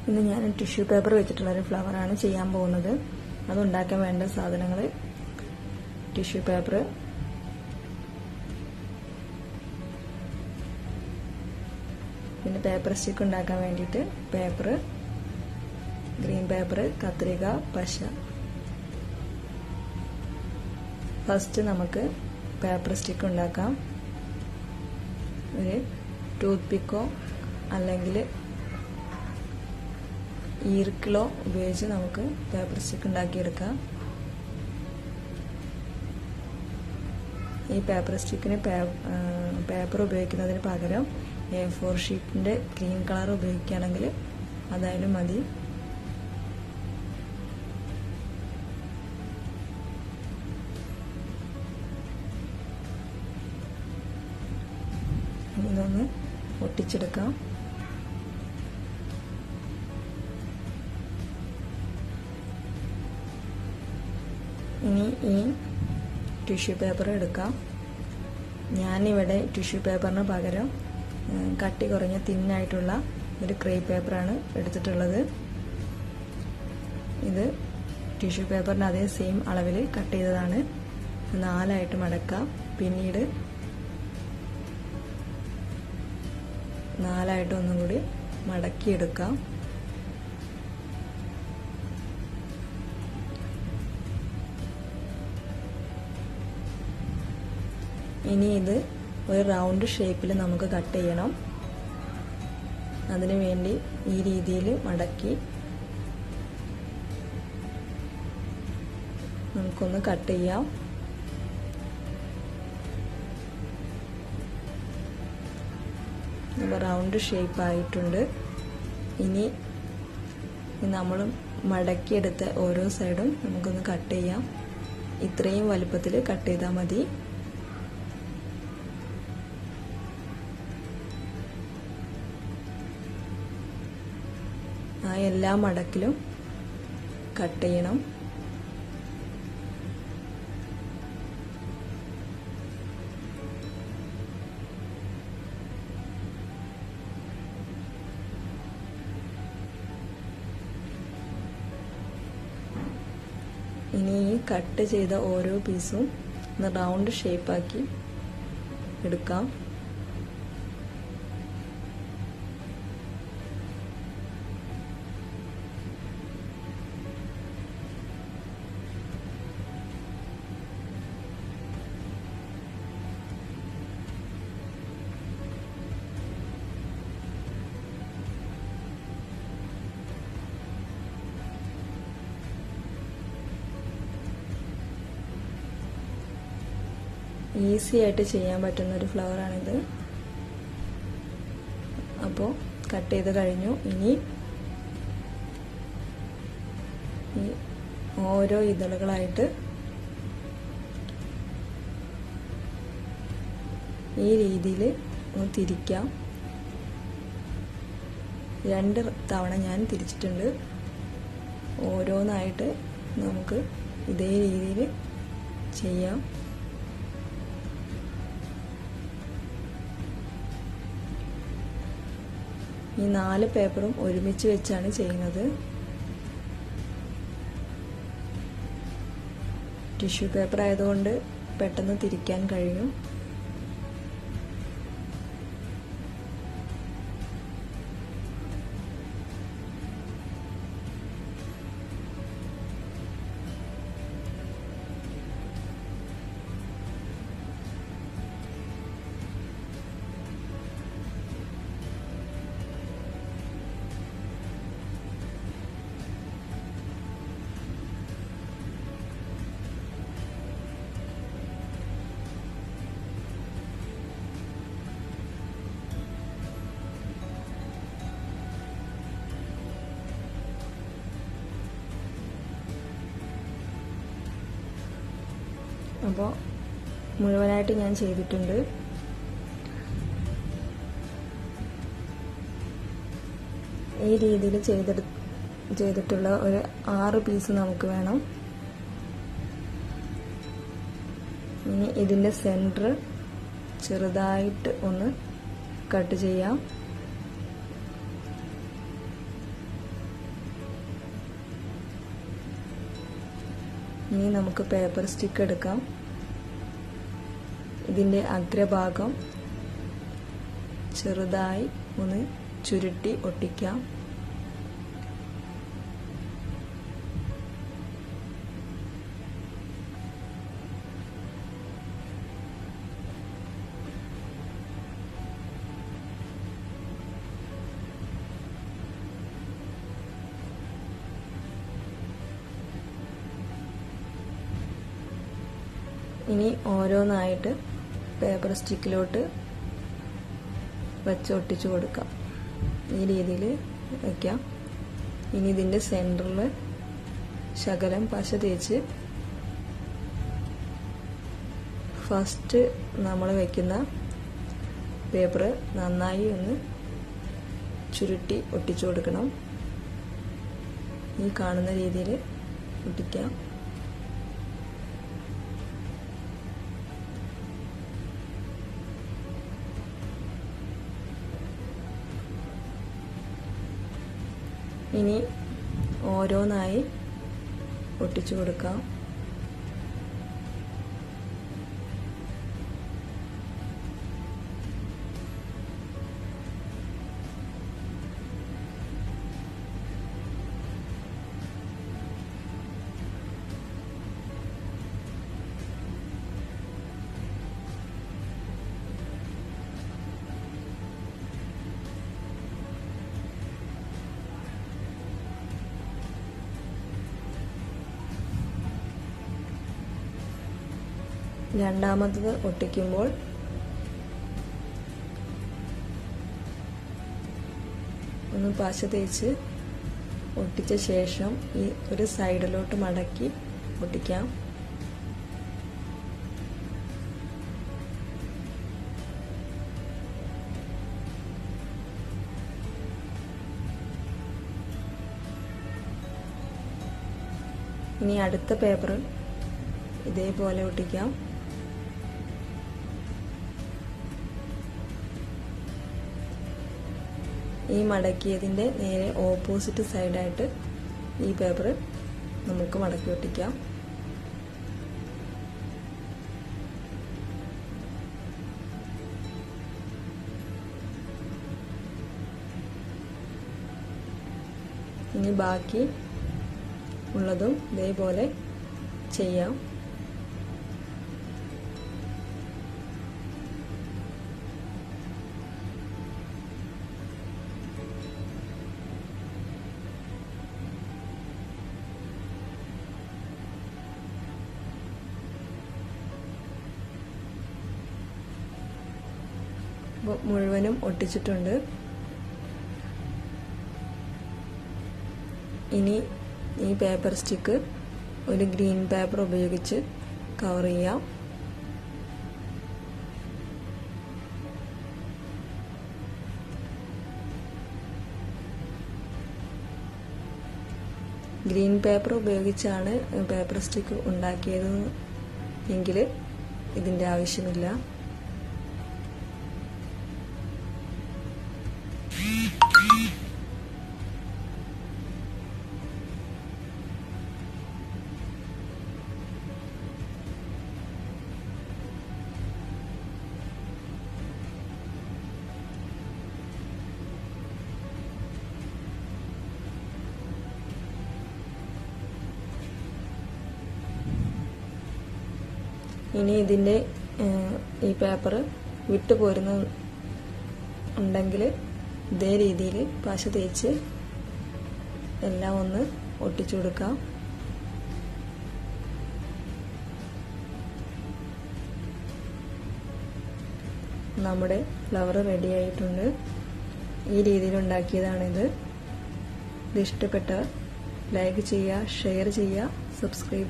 ഇന്ന് ഞാൻ tissue paper വെച്ചിട്ടുള്ളൊരു ഫ്ലവറാണ് ചെയ്യാൻ പോകുന്നത്. അതുണ്ടാക്കാൻ വേണ്ട സാധനങ്ങൾ: ടിഷ്യൂ പേപ്പർ, പിന്നെ പേപ്പർ സ്റ്റിക്ക് ഉണ്ടാക്കാൻ വേണ്ടിയിട്ട് പേപ്പർ, ഗ്രീൻ പേപ്പർ, കത്രിക, പശ. ഫസ്റ്റ് നമുക്ക് പേപ്പർ സ്റ്റിക്ക് ഉണ്ടാക്കാം. ഒരു ടൂത്ത് പിക്കോ അല്ലെങ്കിൽ ഈർക്കിളോ ഉപയോഗിച്ച് നമുക്ക് പേപ്പർ സ്റ്റിക്ക് ഉണ്ടാക്കിയെടുക്കാം. ഈ പേപ്പർ സ്റ്റിക്കിന് പേപ്പർ ഉപയോഗിക്കുന്നതിന് പകരം A4 ഷീറ്റിൻ്റെ ഗ്രീൻ കളർ ഉപയോഗിക്കുകയാണെങ്കിൽ അതായാലും മതി. ഇതൊന്ന് ഒട്ടിച്ചെടുക്കാം. ഇനി ഈ ടിഷ്യൂ പേപ്പർ എടുക്കാം. ഞാനിവിടെ ടിഷ്യൂ പേപ്പറിന് പകരം കട്ടി കുറഞ്ഞ തിന്നായിട്ടുള്ള ഒരു ക്രേപ്പ് പേപ്പറാണ് എടുത്തിട്ടുള്ളത്. ഇത് ടിഷ്യൂ പേപ്പറിന് അതേ സെയിം അളവിൽ കട്ട് ചെയ്തതാണ്. 4 മടക്കാം. പിന്നീട് 4 ഒന്നും കൂടി മടക്കിയെടുക്കാം. ഇനി ഇത് ഒരു റൗണ്ട് ഷേപ്പിൽ നമുക്ക് കട്ട് ചെയ്യണം. അതിനു വേണ്ടി ഈ രീതിയിൽ മടക്കി നമുക്കൊന്ന് കട്ട് ചെയ്യാം. റൗണ്ട് ഷേപ്പ് ആയിട്ടുണ്ട്. ഇനി നമ്മൾ മടക്കിയെടുത്ത ഓരോ സൈഡും നമുക്കൊന്ന് കട്ട് ചെയ്യാം. ഇത്രയും വലുപ്പത്തിൽ കട്ട് ചെയ്താൽ മതി. ആ എല്ലാ മടക്കിലും കട്ട് ചെയ്യണം. ഇനി ഈ കട്ട് ചെയ്ത ഓരോ പീസും ഒന്ന് റൗണ്ട് ഷേപ്പാക്കി എടുക്കാം. ഈസി ആയിട്ട് ചെയ്യാൻ പറ്റുന്ന ഒരു ഫ്ലവറാണിത്. അപ്പോൾ കട്ട് ചെയ്ത് കഴിഞ്ഞു. ഇനി ഈ ഓരോ ഇതളുകളായിട്ട് ഈ രീതിയിൽ ഒന്ന് തിരിക്കാം. 2 തവണ ഞാൻ തിരിച്ചിട്ടുണ്ട്. ഓരോന്നായിട്ട് നമുക്ക് ഇതേ രീതിയിൽ ചെയ്യാം. ഈ 4 പേപ്പറും ഒരുമിച്ച് വെച്ചാണ് ചെയ്യുന്നത്. ടിഷ്യൂ പേപ്പർ ആയതുകൊണ്ട് പെട്ടെന്ന് തിരിക്കാൻ കഴിയും. അപ്പോൾ മുഴുവനായിട്ട് ഞാൻ ചെയ്തിട്ടുണ്ട്. ഈ രീതിയിൽ ചെയ്തിട്ടുള്ള ഒരു 6 പീസ് നമുക്ക് വേണം. ഇനി ഇതിൻ്റെ സെൻറ്റർ ചെറുതായിട്ട് ഒന്ന് കട്ട് ചെയ്യാം. ഇനി നമുക്ക് പേപ്പർ സ്റ്റിക്ക് എടുക്കാം. ഇതിൻ്റെ അഗ്രഭാഗം ചെറുതായി ഒന്ന് ചുരുട്ടി ഒട്ടിക്കാം. ഇനി ഓരോന്നായിട്ട് പേപ്പർ സ്റ്റിക്കിലോട്ട് വെച്ച് ഒട്ടിച്ചു കൊടുക്കാം. ഈ രീതിയിൽ വയ്ക്കാം. ഇനി ഇതിൻ്റെ സെൻറ്ററിൽ ശകലം പശ തേച്ച് ഫസ്റ്റ് നമ്മൾ വയ്ക്കുന്ന പേപ്പർ നന്നായി ഒന്ന് ചുരുട്ടി ഒട്ടിച്ചു കൊടുക്കണം. ഈ കാണുന്ന രീതിയിൽ ഒട്ടിക്കാം. ഇനി ഓരോന്നായി ഒട്ടിച്ചു കൊടുക്കാം. രണ്ടാമത്തത് ഒട്ടിക്കുമ്പോൾ ഒന്ന് പശ തേച്ച് ഒട്ടിച്ച ശേഷം ഈ ഒരു സൈഡിലോട്ട് മടക്കി ഒട്ടിക്കാം. ഇനി അടുത്ത പേപ്പർ ഇതേപോലെ ഒട്ടിക്കാം. ഈ മടക്കിയതിൻ്റെ നേരെ ഓപ്പോസിറ്റ് സൈഡായിട്ട് ഈ പേപ്പർ നമുക്ക് മടക്കി ഒട്ടിക്കാം. ഇനി ബാക്കി ഉള്ളതും ഇതേപോലെ ചെയ്യാം. മുഴുവനും ഒട്ടിച്ചിട്ടുണ്ട്. ഇനി ഈ പേപ്പർ സ്റ്റിക്ക് ഒരു ഗ്രീൻ പേപ്പർ ഉപയോഗിച്ച് കവർ ചെയ്യാം. ഗ്രീൻ പേപ്പർ ഉപയോഗിച്ചാണ് പേപ്പർ സ്റ്റിക്ക് ഉണ്ടാക്കിയത് എങ്കിൽ ഇതിൻ്റെ ആവശ്യമില്ല. ഇനി ഇതിൻ്റെ ഈ പേപ്പർ വിട്ടു പോരുന്ന ഉണ്ടെങ്കിൽ ഇതേ രീതിയിൽ പശ തേച്ച് എല്ലാം ഒന്ന് ഒട്ടിച്ചു കൊടുക്കാം. നമ്മുടെ ഫ്ലവർ റെഡി ആയിട്ടുണ്ട്. ഈ രീതിയിൽ ഉണ്ടാക്കിയതാണിത്. ഇത് ഇഷ്ടപ്പെട്ട ലൈക്ക് ചെയ്യുക, ഷെയർ ചെയ്യുക, സബ്സ്ക്രൈബ്